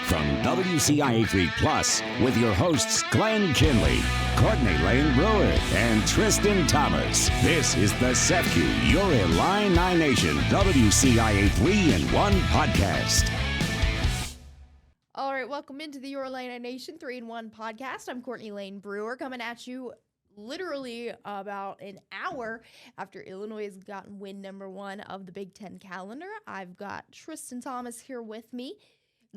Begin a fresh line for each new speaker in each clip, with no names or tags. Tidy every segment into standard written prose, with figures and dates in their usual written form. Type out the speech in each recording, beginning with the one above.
from WCIA 3 Plus with your hosts Glenn Kinley, Courtney Lane Brewer, and Tristan Thomas. This is the SEFCU Your Illini Nation WCIA 3 in 1 podcast.
All right, welcome into the Your Illini Nation 3-in-1 podcast. I'm Courtney Lane Brewer coming at you literally about an hour after Illinois has gotten win number 1 of the Big Ten calendar. I've got Tristan Thomas here with me.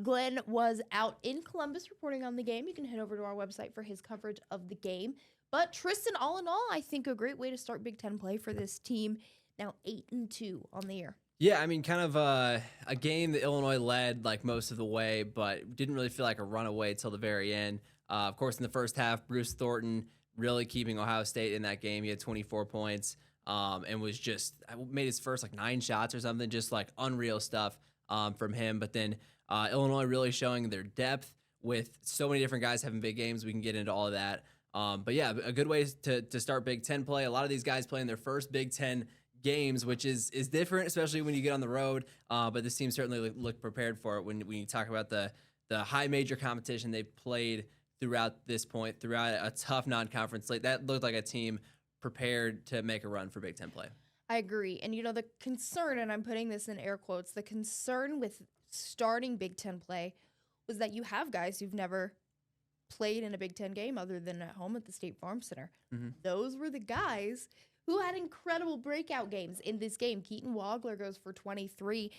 Glenn was out in Columbus reporting on the game. You can head over to our website for his coverage of the game. But Tristan, all in all, I think a great way to start Big Ten play for this team. Now 8-2 on the year.
Yeah, I mean, kind of a game that Illinois led like most of the way, but didn't really feel like a runaway till the very end. Of course, in the first half, Bruce Thornton really keeping Ohio State in that game. He had 24 points and was just made his first like 9 shots or something, just like unreal stuff from him. But then Illinois really showing their depth with so many different guys having big games. We can get into all of that. But yeah, a good way to start Big Ten play. A lot of these guys playing their first Big Ten games, which is different, especially when you get on the road. But this team certainly looked prepared for it when you talk about the high major competition they played throughout this point, throughout a tough non-conference slate. That looked like a team prepared to make a run for Big Ten play.
I agree. And, you know, the concern, and I'm putting this in air quotes, the concern with starting Big Ten play was that you have guys who've never played in a Big Ten game other than at home at the State Farm Center. Mm-hmm. Those were the guys who had incredible breakout games in this game. Keaton Wagler goes for 23,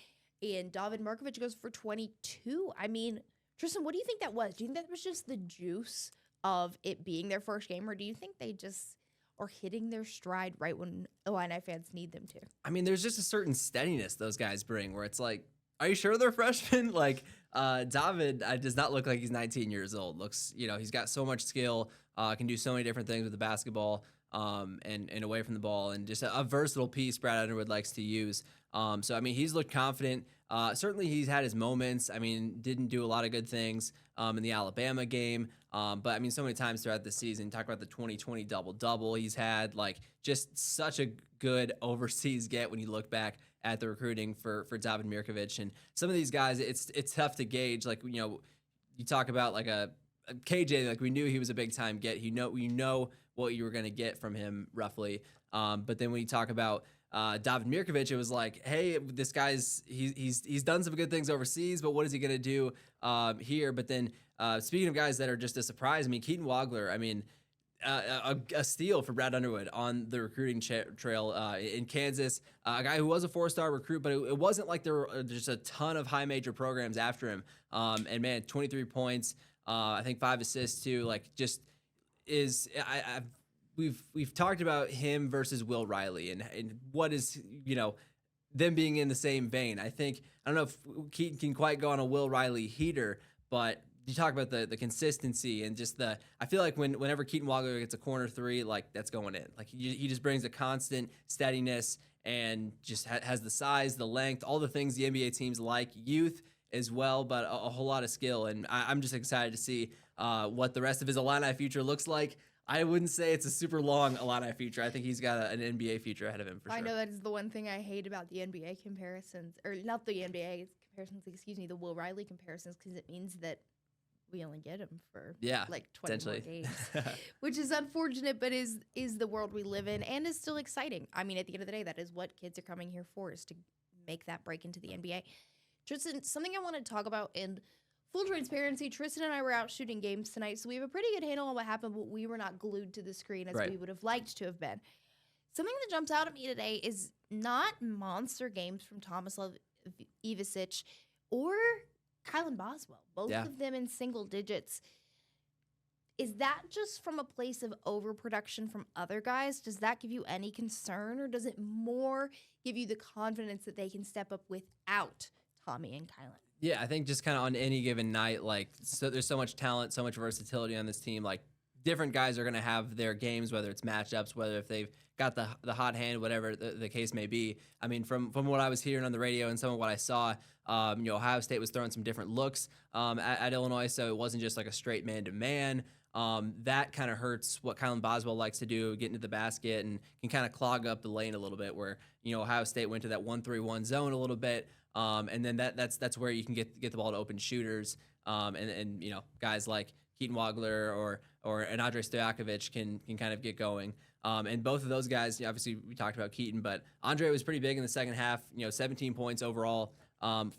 and David Markovich goes for 22. I mean, Tristan, what do you think that was? Do you think that was just the juice of it being their first game, or do you think they just are hitting their stride right when Illini fans need them to?
I mean, there's just a certain steadiness those guys bring where it's like, are you sure they're freshmen? Like, David does not look like he's 19 years old. Looks, you know, he's got so much skill, can do so many different things with the basketball and away from the ball, and just a versatile piece Brad Underwood likes to use. So, I mean, he's looked confident. Certainly he's had his moments. I mean, didn't do a lot of good things in the Alabama game. But, I mean, so many times throughout the season, talk about the 2020 double-double he's had, like, just such a good overseas get when you look back at the recruiting for David Mirkovich. And some of these guys, it's tough to gauge. Like, you know, you talk about like a KJ, like we knew he was a big-time get. You know what you were going to get from him roughly. But then when you talk about David Mirkovich, it was like, hey, this guy's he's done some good things overseas, but what is he going to do here? But then speaking of guys that are just a surprise, I mean, Keaton Wagler, I mean, a steal for Brad Underwood on the recruiting trail in Kansas. A guy who was a 4-star recruit, but it wasn't like there were just a ton of high major programs after him. And man, 23 points, I think 5 assists too. Like, just is we've talked about him versus Will Riley and what is, you know, them being in the same vein. I don't know if Keaton can quite go on a Will Riley heater, but you talk about the consistency and just I feel like whenever Keaton Wagler gets a corner 3, like that's going in. Like he just brings a constant steadiness and just has the size, the length, all the things the NBA teams like, youth as well, but a whole lot of skill. And I'm just excited to see what the rest of his Illini future looks like. I wouldn't say it's a super long Illini future. I think he's got an NBA future ahead of him for sure.
I know that is the one thing I hate about the NBA comparisons, or not the NBA comparisons, excuse me, the Will Riley comparisons, because it means that we only get him for like 20 more games, which is unfortunate, but is the world we live in and is still exciting. I mean, at the end of the day, that is what kids are coming here for, is to make that break into the NBA. Tristan, something I want to talk about in full transparency, Tristan and I were out shooting games tonight, so we have a pretty good handle on what happened, but we were not glued to the screen as we would have liked to have been. Something that jumps out at me today is not monster games from Tomislav Ivicic or Kylan Boswell, both of them in single digits. Is that just from a place of overproduction from other guys? Does that give you any concern, or does it more give you the confidence that they can step up without Tommy and Kylan?
Yeah, I think just kind of on any given night, like, so there's so much talent, so much versatility on this team. Like, different guys are going to have their games, whether it's matchups, whether if they've got the hot hand, whatever the case may be. I mean, from what I was hearing on the radio and some of what I saw, you know, Ohio State was throwing some different looks at Illinois, so it wasn't just like a straight man-to-man. That kind of hurts what Kylan Boswell likes to do, get into the basket and can kind of clog up the lane a little bit, where, you know, Ohio State went to that 1-3-1 zone a little bit. And then that's where you can get the ball to open shooters. and guys like Keaton Wagler or an Andre Stojakovic can kind of get going. And both of those guys, obviously we talked about Keaton, but Andre was pretty big in the second half. 17 points overall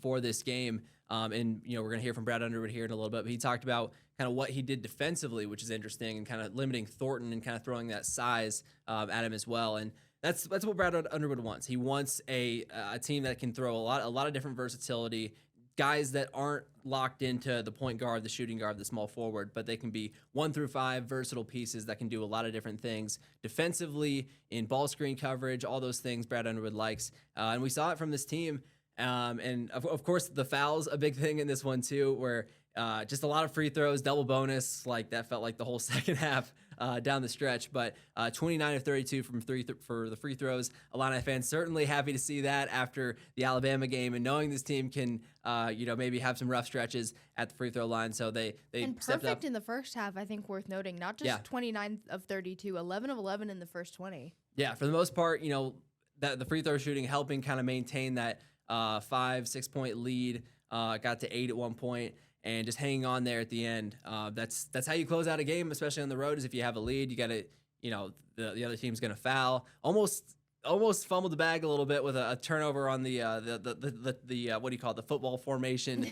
for this game. And we're going to hear from Brad Underwood here in a little bit, but he talked about kind of what he did defensively, which is interesting, and kind of limiting Thornton and kind of throwing that size at him as well. And that's what Brad Underwood wants. He wants a team that can throw a lot of different versatility, guys that aren't locked into the point guard, the shooting guard, the small forward, but they can be 1 through 5 versatile pieces that can do a lot of different things defensively, in ball screen coverage, all those things Brad Underwood likes. And we saw it from this team. And of course, the fouls, a big thing in this one too, where just a lot of free throws, double bonus, like that felt like the whole second half down the stretch. But 29 of 32 for the free throws. Illini fans certainly happy to see that after the Alabama game, and knowing this team can maybe have some rough stretches at the free throw line. So they
and
stepped
perfect
up
in the first half. I think worth noting, not just 29 of 32, 11 of 11 in the first 20.
Yeah, for the most part, that the free throw shooting helping kind of maintain that 5-6 point lead, got to 8 at one point, and just hanging on there at the end. That's how you close out a game, especially on the road. Is if you have a lead, you got to, the other team's going to foul. Almost fumbled the bag a little bit with a turnover on the what do you call it, the football formation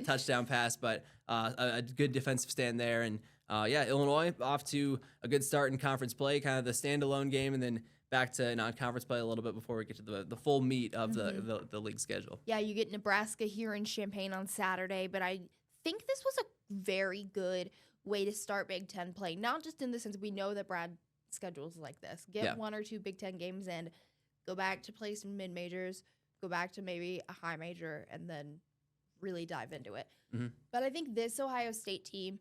touchdown pass, but a good defensive stand there. And Illinois off to a good start in conference play, kind of the standalone game, and then back to non-conference play a little bit before we get to the full meat of the league schedule.
Yeah, you get Nebraska here in Champaign on Saturday, but I think this was a very good way to start Big Ten play. Not just in the sense we know that Brad schedules like this. Get 1 or 2 Big Ten games and go back to play some mid-majors, go back to maybe a high major, and then really dive into it. Mm-hmm. But I think this Ohio State team,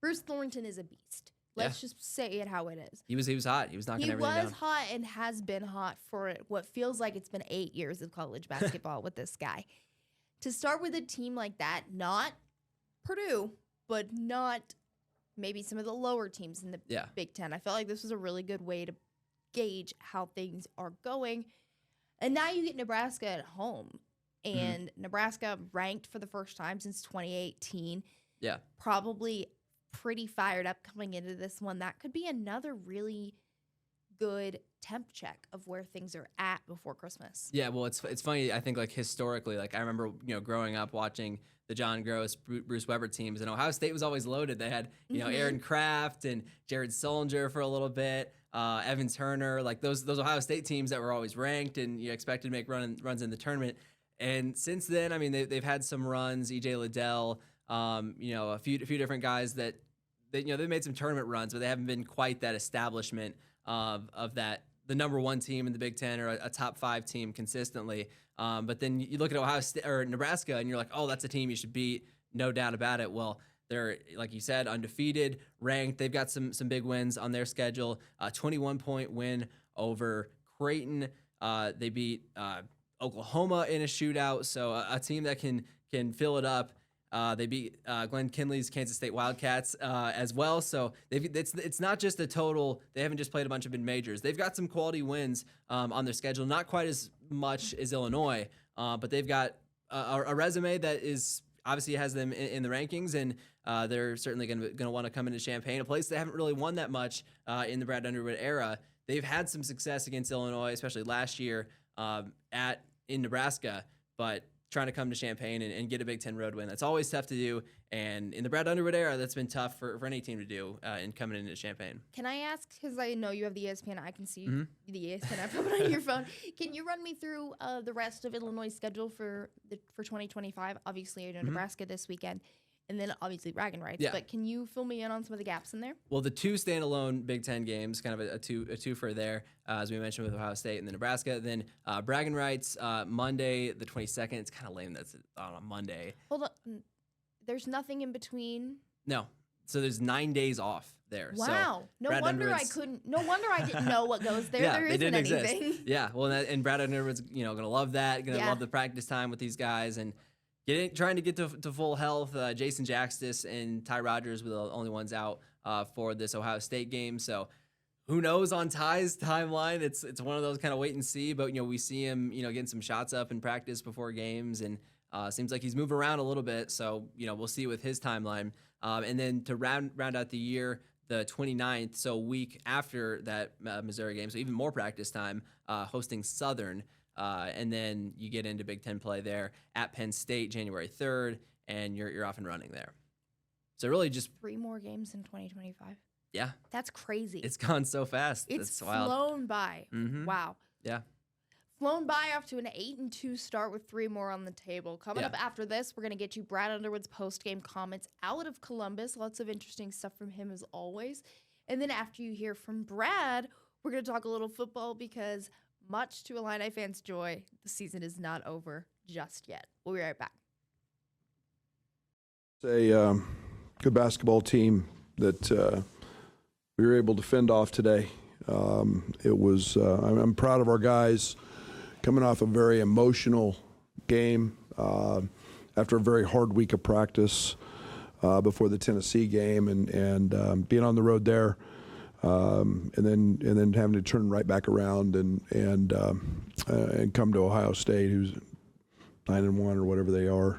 Bruce Thornton is a beast. Let's just say it how it is.
He was hot. He was knocking everything down.
He was hot and has been hot for what feels like it's been 8 years of college basketball with this guy. To start with a team like that, not Purdue, but not maybe some of the lower teams in the Big Ten. I felt like this was a really good way to gauge how things are going. And now you get Nebraska at home. And Nebraska ranked for the first time since 2018.
Yeah. Probably
pretty fired up coming into this one. That could be another really good temp check of where things are at before Christmas.
Yeah, well, it's funny. I think like historically, like I remember growing up watching the John Gross, Bruce Weber teams, and Ohio State was always loaded. They had Aaron Kraft and Jared Sullinger for a little bit, Evan Turner, like those Ohio State teams that were always ranked and you expected to make runs in the tournament. And since then, I mean, they've had some runs. EJ Liddell. A few different guys that they made some tournament runs, but they haven't been quite that establishment of that the number 1 team in the Big Ten or a top 5 team consistently. But then you look at Ohio State or Nebraska, and you're like, oh, that's a team you should beat, no doubt about it. Well, they're, like you said, undefeated, ranked. They've got some big wins on their schedule. 21-point win over Creighton. They beat Oklahoma in a shootout, so a team that can fill it up. They beat Glenn Kinley's Kansas State Wildcats as well. So it's not just a total. They haven't just played a bunch of mid-majors. They've got some quality wins on their schedule. Not quite as much as Illinois, but they've got a resume that is obviously has them in the rankings, and they're certainly going to want to come into Champaign, a place they haven't really won that much in the Brad Underwood era. They've had some success against Illinois, especially last year in Nebraska, but trying to come to Champaign and get a Big Ten road win. That's always tough to do. And in the Brad Underwood era, that's been tough for any team to do in coming into Champaign.
Can I ask, because I know you have the ESPN, I can see the ESPN app on your phone. Can you run me through the rest of Illinois' schedule for 2025? Obviously, I know Nebraska this weekend. And then obviously bragging rights. Yeah. But can you fill me in on some of the gaps in there?
Well, the 2 standalone Big Ten games, kind of a twofer there, as we mentioned with Ohio State and then Nebraska. Then bragging rights Monday the 22nd. It's kind of lame that's on a Monday.
Hold on, there's nothing in between.
No, so there's 9 days off there.
Wow,
so
no wonder I didn't know what goes there.
Yeah,
there
isn't
anything.
Exist. Yeah, well, and Brad Underwood's gonna love that. Gonna love the practice time with these guys and. Trying to get to full health. Jason Jaxtis and Ty Rogers were the only ones out for this Ohio State game. So who knows on Ty's timeline? It's one of those kind of wait and see. But we see him getting some shots up in practice before games, and Seems like he's moving around a little bit, so we'll see with his timeline. And then to round out the year, the 29th, so a week after that Missouri game, so even more practice time, hosting Southern. And then you get into Big Ten play there at Penn State January 3rd, and you're off and running there. So really just
3 more games in 2025.
Yeah.
That's crazy.
It's gone so fast.
It's
wild.
flown by.
Mm-hmm.
Wow.
Yeah.
Flown by off to an 8-2 start with 3 more on the table. Coming up after this, we're going to get you Brad Underwood's post-game comments out of Columbus. Lots of interesting stuff from him as always. And then after you hear from Brad, we're going to talk a little football because much to Illini fans' joy, the season is not over just yet. We'll be right back.
It's a good basketball team that we were able to fend off today. It was I'm proud of our guys coming off a very emotional game after a very hard week of practice before the Tennessee game and being on the road there and then having to turn right back around and come to Ohio State, who's 9-1 or whatever they are.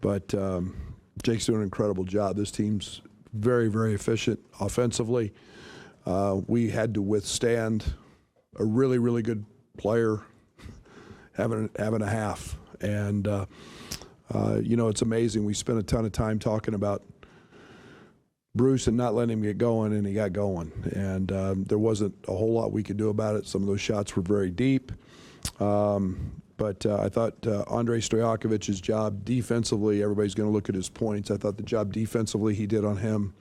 But Jake's doing an incredible job. This team's very, very efficient offensively. We had to withstand a really, really good player having a half. And, it's amazing. We spent a ton of time talking about Bruce and not letting him get going, and he got going. And there wasn't a whole lot we could do about it. Some of those shots were very deep. But I thought Andrei Stojakovic's job defensively, everybody's going to look at his points. I thought the job defensively he did on him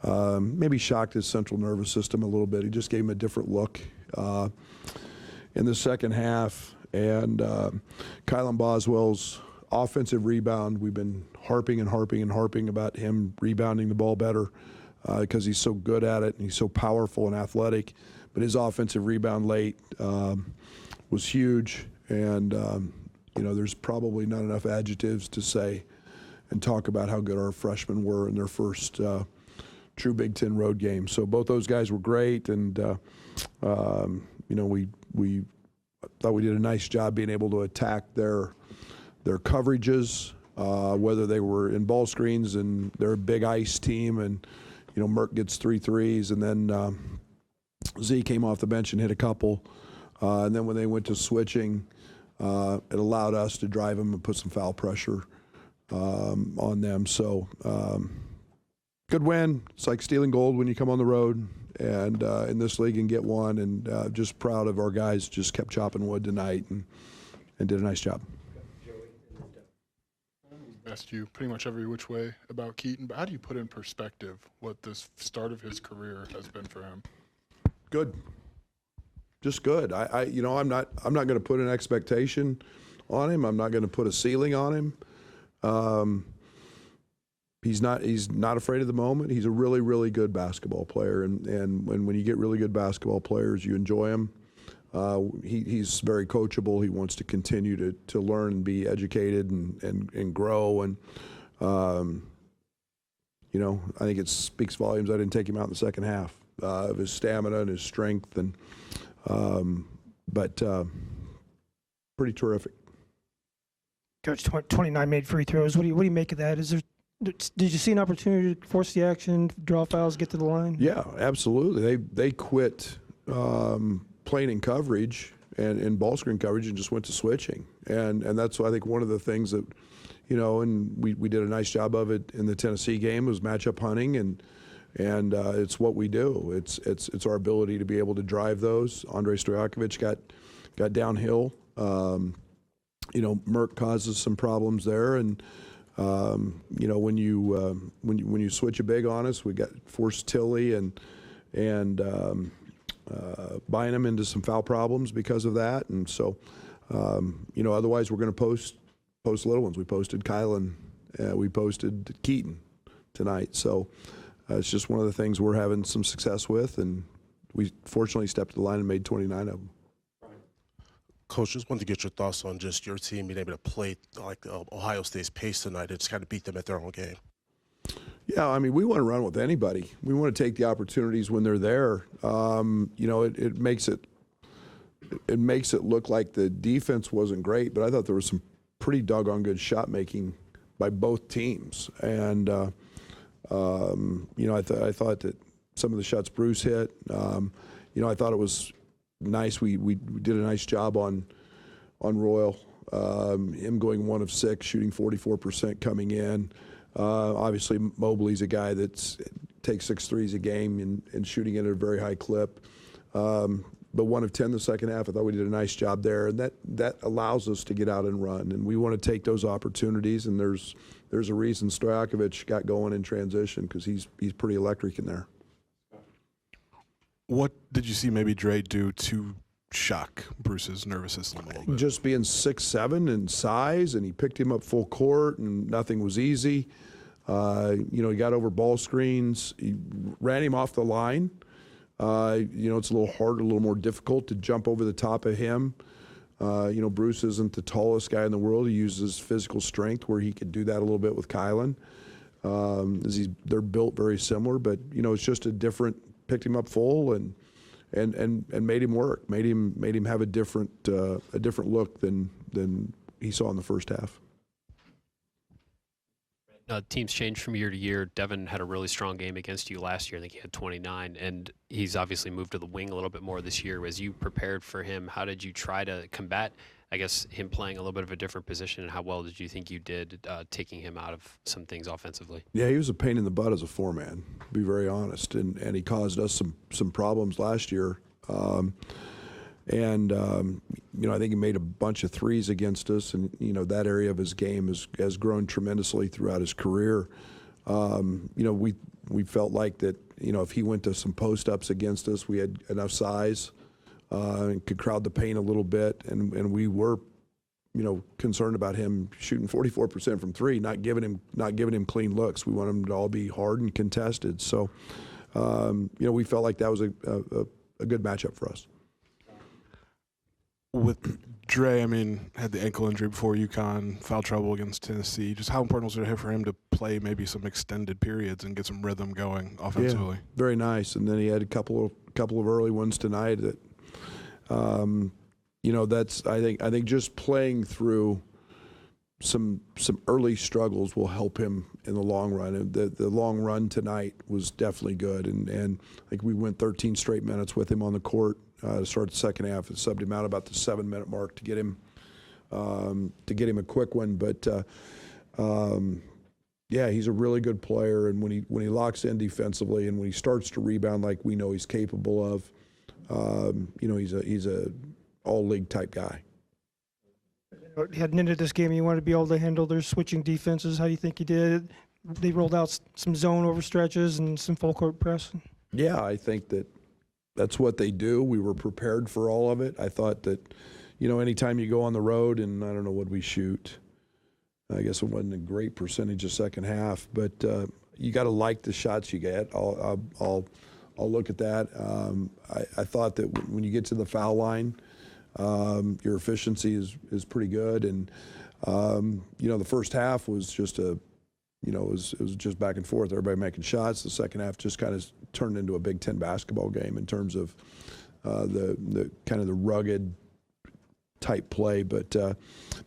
maybe shocked his central nervous system a little bit. He just gave him a different look in the second half. And Kylan Boswell's offensive rebound, we've been harping about him rebounding the ball better because he's so good at it and he's so powerful and athletic. But his offensive rebound late was huge. And, there's probably not enough adjectives to say and talk about how good our freshmen were in their first true Big Ten road game. So both those guys were great. And, we thought we did a nice job being able to attack their coverages, whether they were in ball screens and they're a big ice team. And, Merck gets 3 threes. And then Z came off the bench and hit a couple. And then when they went to switching, it allowed us to drive them and put some foul pressure on them. So good win. It's like stealing gold when you come on the road and in this league and get one. And just proud of our guys. Just kept chopping wood tonight and did a nice job.
Asked you pretty much every which way about Keaton, but how do you put in perspective what this start of his career has been for him?
Good. Just good. I'm not going to put an expectation on him. I'm not going to put a ceiling on him. He's not afraid of the moment. He's a really, really good basketball player, and when you get really good basketball players, you enjoy him. He's very coachable. He wants to continue to learn and be educated and grow. And I think it speaks volumes. I didn't take him out in the second half of his stamina and his strength but pretty terrific.
Coach, 29 made free throws. What do you make of that? Did you see an opportunity to force the action, draw fouls, get to the line?
Yeah, absolutely. They quit playing in coverage and in ball screen coverage and just went to switching. And that's, I think, one of the things that, and we did a nice job of it in the Tennessee game was matchup hunting and it's what we do. It's our ability to be able to drive those. Andrei Stojakovic got downhill. Merck causes some problems there, and when you switch a big on us, we got forced Tilly and buying them into some foul problems because of that. And so, otherwise we're going to post little ones. We posted Kylan, we posted Keaton tonight. So. It's just one of the things we're having some success with, and we fortunately stepped to the line and made 29 of them.
Coach, just wanted to get your thoughts on just your team being able to play like Ohio State's pace tonight and just kind of beat them at their own game.
Yeah, we want to run with anybody. We want to take the opportunities when they're there. It makes it look like the defense wasn't great, but I thought there was some pretty doggone good shot making by both teams. And, I thought that some of the shots Bruce hit, I thought it was nice. We did a nice job on Royal. Him going 1 of 6, shooting 44% coming in. Obviously, Mobley's a guy that takes 6 threes a game and shooting it at a very high clip. But 1 of 10 the second half, I thought we did a nice job there, and that allows us to get out and run, and we want to take those opportunities. And there's a reason Stojakovic got going in transition, because he's pretty electric in there.
What did you see maybe Dre do to shock Bruce's nervous system a little bit?
Just being 6'7" in size, and he picked him up full court, and nothing was easy. He got over ball screens. He ran him off the line. It's a little harder, a little more difficult to jump over the top of him. Bruce isn't the tallest guy in the world. He uses physical strength where he could do that a little bit with Kylan. They're built very similar, but it's just a different. Picked him up full and made him work. Made him have a different look than he saw in the first half.
Teams change from year to year. Devin had a really strong game against you last year. I think he had 29, and he's obviously moved to the wing a little bit more this year. As you prepared for him, how did you try to combat, I guess, him playing a little bit of a different position, and how well did you think you did taking him out of some things offensively?
Yeah, he was a pain in the butt as a four-man, to be very honest, and he caused us some problems last year. I think he made a bunch of threes against us, and that area of his game has grown tremendously throughout his career. We felt like that if he went to some post-ups against us, we had enough size and could crowd the paint a little bit, and we were concerned about him shooting 44% from 3, not giving him clean looks. We want him to all be hard and contested. So we felt like that was a good matchup for us.
With Dre, had the ankle injury before UConn, foul trouble against Tennessee. Just how important was it for him to play maybe some extended periods and get some rhythm going offensively?
Yeah, very nice. And then he had a couple of early ones tonight that, that's I think just playing through some early struggles will help him in the long run. And the long run tonight was definitely good, and I think we went 13 straight minutes with him on the court. To start the second half, and subbed him out about the 7-minute mark to get him a quick one. But he's a really good player, and when he locks in defensively and when he starts to rebound like we know he's capable of, he's a all-league type guy.
Heading into this game, you wanted to be able to handle their switching defenses. How do you think he did? They rolled out some zone overstretches and some full court press.
Yeah, I think that's what they do. We were prepared for all of it. I thought that, anytime you go on the road, and I don't know what we shoot, I guess it wasn't a great percentage of second half, but you got to like the shots you get. I'll look at that. I thought that when you get to the foul line, your efficiency is pretty good, and the first half was just it was just back and forth, everybody making shots. The second half just kind of turned into a Big Ten basketball game in terms of the kind of the rugged type play, but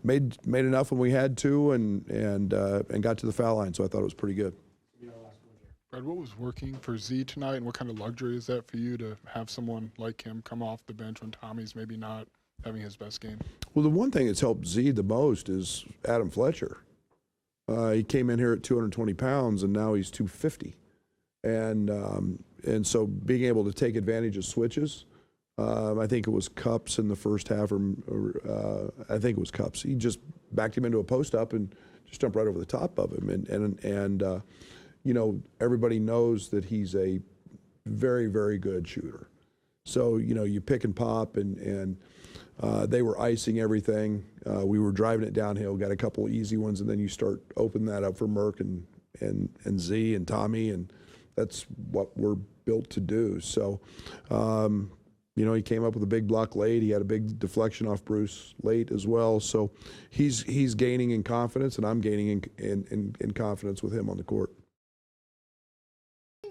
made enough when we had to, and got to the foul line. So I thought it was pretty good.
Brad, what was working for Z tonight, and what kind of luxury is that for you to have someone like him come off the bench when Tommy's maybe not having his best game? Well,
the one thing that's helped Z the most is Adam Fletcher. He came in here at 220 pounds, and now he's 250. And so being able to take advantage of switches, I think it was Cups in the first half, or I think it was Cups. He just backed him into a post-up and just jumped right over the top of him. And everybody knows that he's a very, very good shooter. So, you pick and pop, and they were icing everything. We were driving it downhill, got a couple of easy ones, and then you start opening that up for Merck and Z and Tommy, and that's what we're built to do. So, he came up with a big block late. He had a big deflection off Bruce late as well. So he's gaining in confidence, and I'm gaining in confidence with him on the court.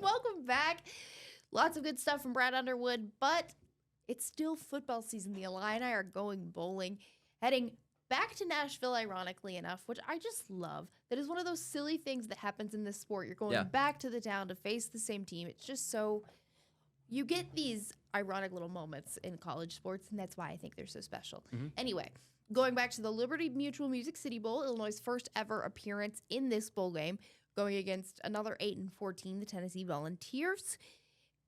Welcome back. Lots of good stuff from Brad Underwood, but it's still football season. The Illini are going bowling, heading back to Nashville, ironically enough, which I just love. That is one of those silly things that happens in this sport. You're going back to the town to face the same team. It's just so, you get these ironic little moments in college sports, and that's why I think they're so special. Anyway, going back to the Liberty Mutual Music City Bowl, Illinois' first ever appearance in this bowl game, going against another 8-4 team, the Tennessee Volunteers.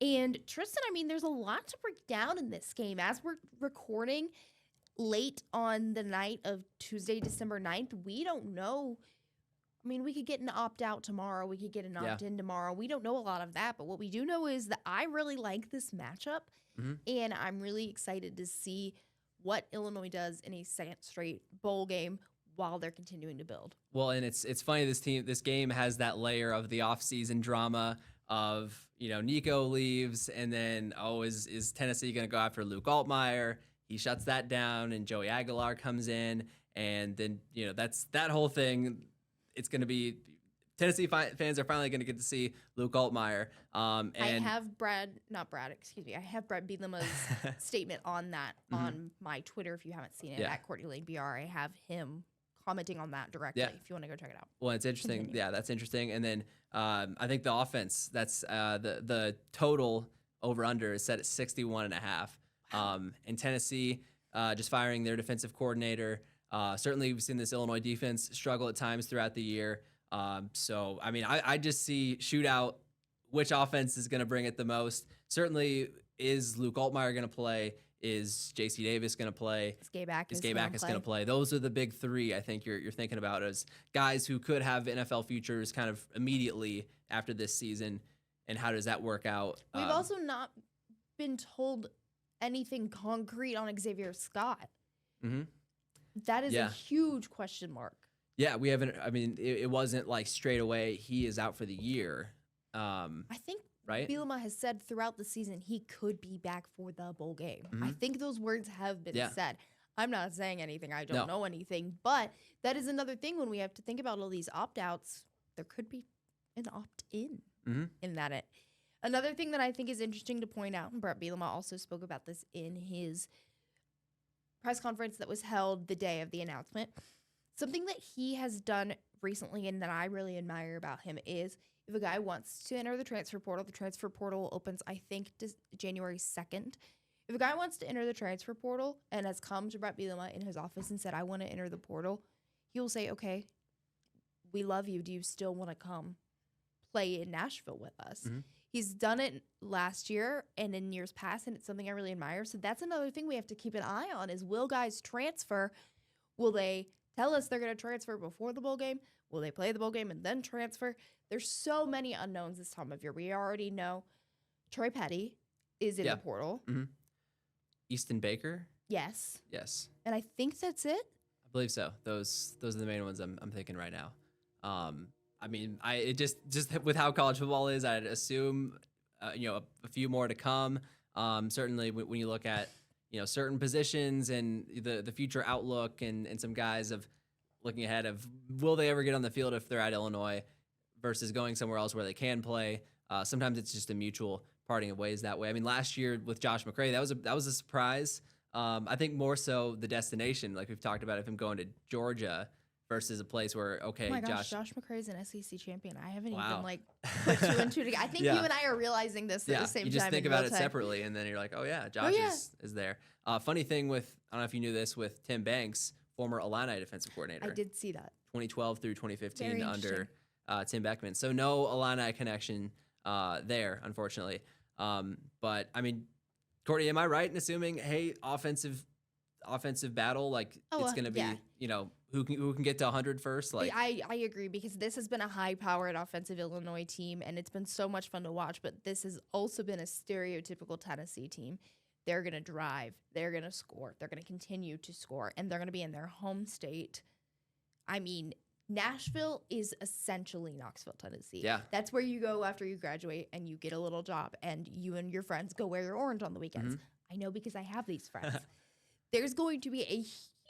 And Tristan, I mean, there's a lot to break down in this game. As we're recording late on the night of Tuesday, December 9th, we don't know. I mean, we could get an opt-out tomorrow. We could get an opt-in tomorrow. We don't know a lot of that, but what we do know is that I really like this matchup, and I'm really excited to see what Illinois does in a second straight bowl game while they're continuing to build.
Well, and it's funny, this game has that layer of the offseason drama of, Nico leaves, and then, is Tennessee going to go after Luke Altmaier? He shuts that down, and Joey Aguilar comes in, and then, that's that whole thing. It's going to be Tennessee fans are finally going to get to see Luke Altmaier. And
I have Brad Bielema's statement on that on my Twitter. If you haven't seen it, at Courtney Lane BR, I have him commenting on that directly. If you want to go check it out.
Well, it's interesting. Continue. Yeah, that's interesting. And then I think the offense, that's the total over under is set at 61.5. And Tennessee just firing their defensive coordinator. Certainly, we've seen this Illinois defense struggle at times throughout the year. So, I mean, I just see shootout, which offense is going to bring it the most. Certainly, is Luke Altmaier going to play? Is J.C. Davis going to play?
Is Gabe Backus
going to play? Those are the big three I think you're thinking about as guys who could have NFL futures kind of immediately after this season. And how does that work out?
We've also not been told anything concrete on Xavier Scott. That is a huge question mark.
Yeah, we haven't. I mean, it wasn't like straight away he is out for the year.
I think
right?
Bielema has said throughout the season he could be back for the bowl game. I think those words have been said. I'm not saying anything. I don't know anything. But that is another thing when we have to think about all these opt-outs. There could be an opt-in in that. Another thing that I think is interesting to point out, and Brett Bielema also spoke about this in his press conference that was held the day of the announcement. Something that he has done recently and that I really admire about him is if a guy wants to enter the transfer portal opens, I think, January 2nd. If a guy wants to enter the transfer portal and has come to Brett Bielema in his office and said, I want to enter the portal, he will say, okay, we love you. Do you still want to come play in Nashville with us? He's done it last year and in years past, and it's something I really admire. So that's another thing we have to keep an eye on is will guys transfer? Will they tell us they're going to transfer before the bowl game? Will they play the bowl game and then transfer? There's so many unknowns this time of year. We already know Troy Petty is in the portal.
Easton Baker?
Yes.
Yes.
And I think that's it.
I believe so. Those are the main ones I'm thinking right now. I mean, it just with how college football is, I'd assume, a few more to come. Certainly when you look at, certain positions and the future outlook and some guys of looking ahead of will they ever get on the field if they're at Illinois versus going somewhere else where they can play. Sometimes it's just a mutual parting of ways that way. I mean, last year with Josh McCray, that was a surprise. I think more so the destination, like we've talked about, of him going to Georgia versus a place where, okay,
oh my gosh, Josh McCray's an SEC champion. I haven't
wow.
even put two and two together. I think you and I are realizing this at the same time.
You just think about it separately, and then you're like, oh yeah, Josh is there. Funny thing with, I don't know if you knew this, with Tim Banks, former Illini defensive coordinator.
I did see that.
2012 through 2015 under Tim Beckman. So no Illini connection there, unfortunately. But I mean, Courtney, am I right in assuming, hey, offensive battle, it's going to be, who can get to 100 first?
I agree, because this has been a high-powered offensive Illinois team, and it's been so much fun to watch, but this has also been a stereotypical Tennessee team. They're going to drive. They're going to score. They're going to continue to score, and they're going to be in their home state. I mean, Nashville is essentially Knoxville, Tennessee.
Yeah.
That's where you go after you graduate and you get a little job, and you and your friends go wear your orange on the weekends. I know, because I have these friends. There's going to be a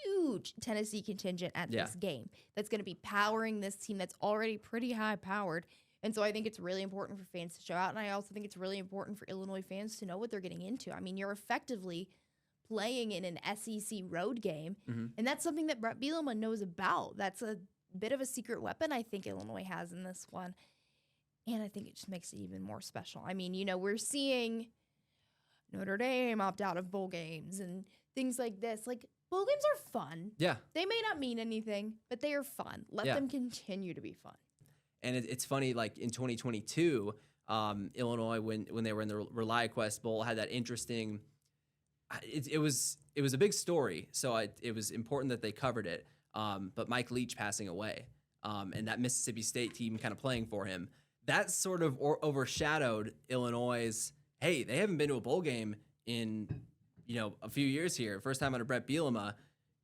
huge Tennessee contingent at this game that's going to be powering this team that's already pretty high-powered. And so I think it's really important for fans to show out, and I also think it's really important for Illinois fans to know what they're getting into. I mean, you're effectively playing in an SEC road game. And that's something that Brett Bielema knows about. That's a bit of a secret weapon I think Illinois has in this one. And I think it just makes it even more special. I mean, we're seeing Notre Dame opt out of bowl games and things like this. Like, bowl games are fun.
Yeah.
They may not mean anything, but they are fun. Let them continue to be fun. And
it's funny, like in 2022, Illinois, when they were in the ReliaQuest Bowl, had that interesting. It was a big story, so it was important that they covered it. But Mike Leach passing away, and that Mississippi State team kind of playing for him, that sort of overshadowed Illinois'. Hey, they haven't been to a bowl game in a few years here. First time under Brett Bielema,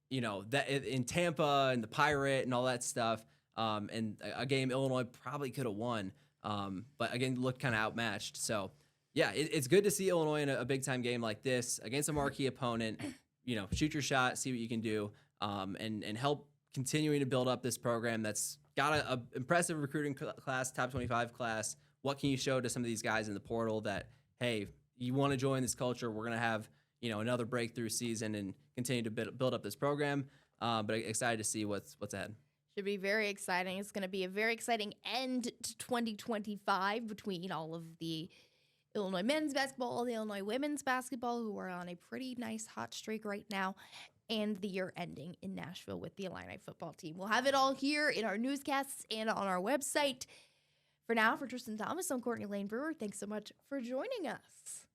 that in Tampa and the Pirate and all that stuff. And a game Illinois probably could have won, but again looked kind of outmatched. So yeah, it's good to see Illinois in a big time game like this against a marquee opponent. Shoot your shot, see what you can do, and help continuing to build up this program that's got a impressive recruiting class, top 25 class. What can you show to some of these guys in the portal that, hey, you want to join this culture? We're going to have another breakthrough season and continue to build up this program. But excited to see what's ahead.
Should be very exciting. It's going to be a very exciting end to 2025 between all of the Illinois men's basketball, the Illinois women's basketball, who are on a pretty nice hot streak right now, and the year ending in Nashville with the Illini football team. We'll have it all here in our newscasts and on our website. For now, for Tristan Thomas, I'm Courtney Lane Brewer. Thanks so much for joining us.